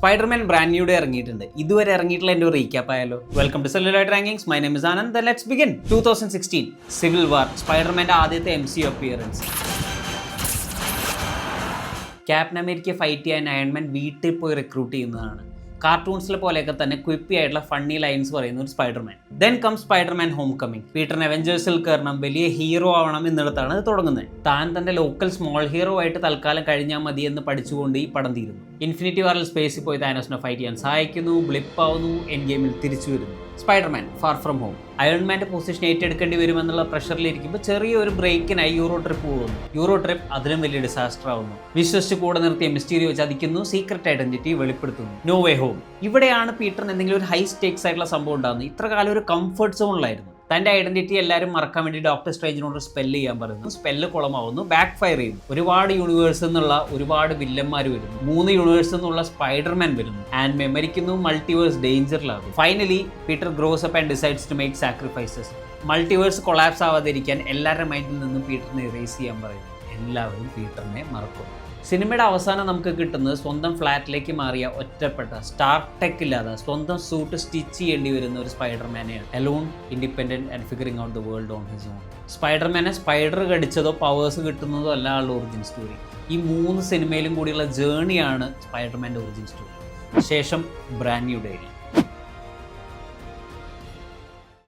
Spiderman brand new day ഇറങ്ങിയിട്ടുണ്ട്. ഇതുവരെ ഇറങ്ങിയിട്ടുള്ള എൻ്റെ ഒരു റീക്യാപ്പ് ആയാലോ. Welcome to celluloid rankings. My name is Anand. Let's begin. 2016 civil war, സ്പൈഡർമാൻ്റെ ആദ്യത്തെ MCU അപ്പിയറൻസ്. ക്യാപ്റ്റൻ അമേരിക്കയെ ഫൈറ്റ് ചെയ്യാൻ അയൺമാൻ വീട്ടിൽ പോയി റിക്രൂട്ട് ചെയ്യുന്നതാണ്. കാർട്ടൂൺസിലെ പോലെയൊക്കെ തന്നെ ക്വിപ്പി ആയിട്ടുള്ള ഫണ്ണി ലൈൻസ് പറയുന്ന ഒരു Spiderman. Then come Spiderman homecoming. പീറ്ററിന് അവെഞ്ചേഴ്സിൽ കയറണം, വലിയ ഹീറോ ആവണം എന്നിടത്താണ് ഇത് തുടങ്ങുന്നത്. താൻ തന്റെ ലോക്കൽ സ്മോൾ ഹീറോ ആയിട്ട് തൽക്കാലം കഴിഞ്ഞാൽ മതി എന്ന് പഠിച്ചുകൊണ്ട് ഈ പടം തീരുന്നു. ഇൻഫിനിറ്റി വാറിൽ സ്പേസിൽ പോയി താനോസിനെ ഫൈറ്റ് ചെയ്യാൻ സഹായിക്കുന്നു, ബ്ലിപ്പ് ആവുന്നു, എൻഡ് ഗെയിമിൽ തിരിച്ചു വരുന്നു. Spiderman far from home. അയൺമാൻ്റെ പൊസിഷൻ ഏറ്റെടുക്കേണ്ടി വരുമെന്നുള്ള പ്രഷറിലിരിക്കുമ്പോൾ ചെറിയൊരു ബ്രേക്കിനായി യൂറോ ട്രിപ്പ് പോകുന്നു. യൂറോ ട്രിപ്പ് അതിലും വലിയ ഡിസാസ്റ്റർ ആവുന്നു. വിശ്വസിച്ച് കൂടെ നിർത്തിയ മിസ്റ്റീരിയോ ചതിക്കുന്നു, സീക്രട്ട് ഐഡന്റിറ്റി വെളിപ്പെടുത്തുന്നു. No way home. ഇവിടെയാണ് പീറ്ററിന് എന്തെങ്കിലും ഒരു ഹൈ സ്റ്റേക്സ് ആയിട്ടുള്ള സംഭവം ഉണ്ടാകുന്നത്. ഇത്ര കാലം ഒരു കംഫർട്ട് സോണിലായിരുന്നു. തൻ്റെ ഐഡന്റിറ്റി എല്ലാവരും മറക്കാൻ വേണ്ടി ഡോക്ടർ സ്ട്രേഞ്ചിനോട് സ്പെല്ല് ചെയ്യാൻ പറയുന്നു. സ്പെല്ല് കുളമാവുന്നു, ബാക്ക് ഫയർ ചെയ്യുന്നു. ഒരുപാട് യൂണിവേഴ്സിൽ നിന്നുള്ള ഒരുപാട് വില്ലന്മാർ വരുന്നു. 3 യൂണിവേഴ്സിൽ നിന്നുള്ള സ്പൈഡർമാൻ വരുന്നു. ആൻഡ് മരിക്കുന്നു. മൾട്ടിവേഴ്സ് ഡേഞ്ചറിലാകും. Finally Peter grows up and decides to make sacrifices. Multiverse collapse ആവാതിരിക്കാൻ എല്ലാവരുടെ മൈൻഡിൽ നിന്നും പീറ്ററിനെ ഇറേസ് ചെയ്യാൻ പറയുന്നു. എല്ലാവരും പീറ്ററിനെ മറക്കുന്നു. സിനിമയുടെ അവസാനം നമുക്ക് കിട്ടുന്നത് സ്വന്തം ഫ്ലാറ്റിലേക്ക് മാറിയ ഒറ്റപ്പെട്ട സ്റ്റാർടെക് ഇല്ലാതെ സ്വന്തം സൂട്ട് സ്റ്റിച്ച് ചെയ്യേണ്ടി വരുന്ന ഒരു സ്പൈഡർമാനെയാണ്. Alone, independent and figuring out the world on his own. സ്പൈഡർമാനെ സ്പൈഡർ കടിച്ചതോ പവേഴ്സ് കിട്ടുന്നതോ അല്ല ആളുടെ ഒറിജിൻ സ്റ്റോറി. ഈ 3 സിനിമയിലും കൂടിയുള്ള ജേണിയാണ് സ്പൈഡർമാൻ്റെ ഒറിജിൻ സ്റ്റോറി. ശേഷം ബ്രാൻഡ് ന്യൂ ഡേയിൽ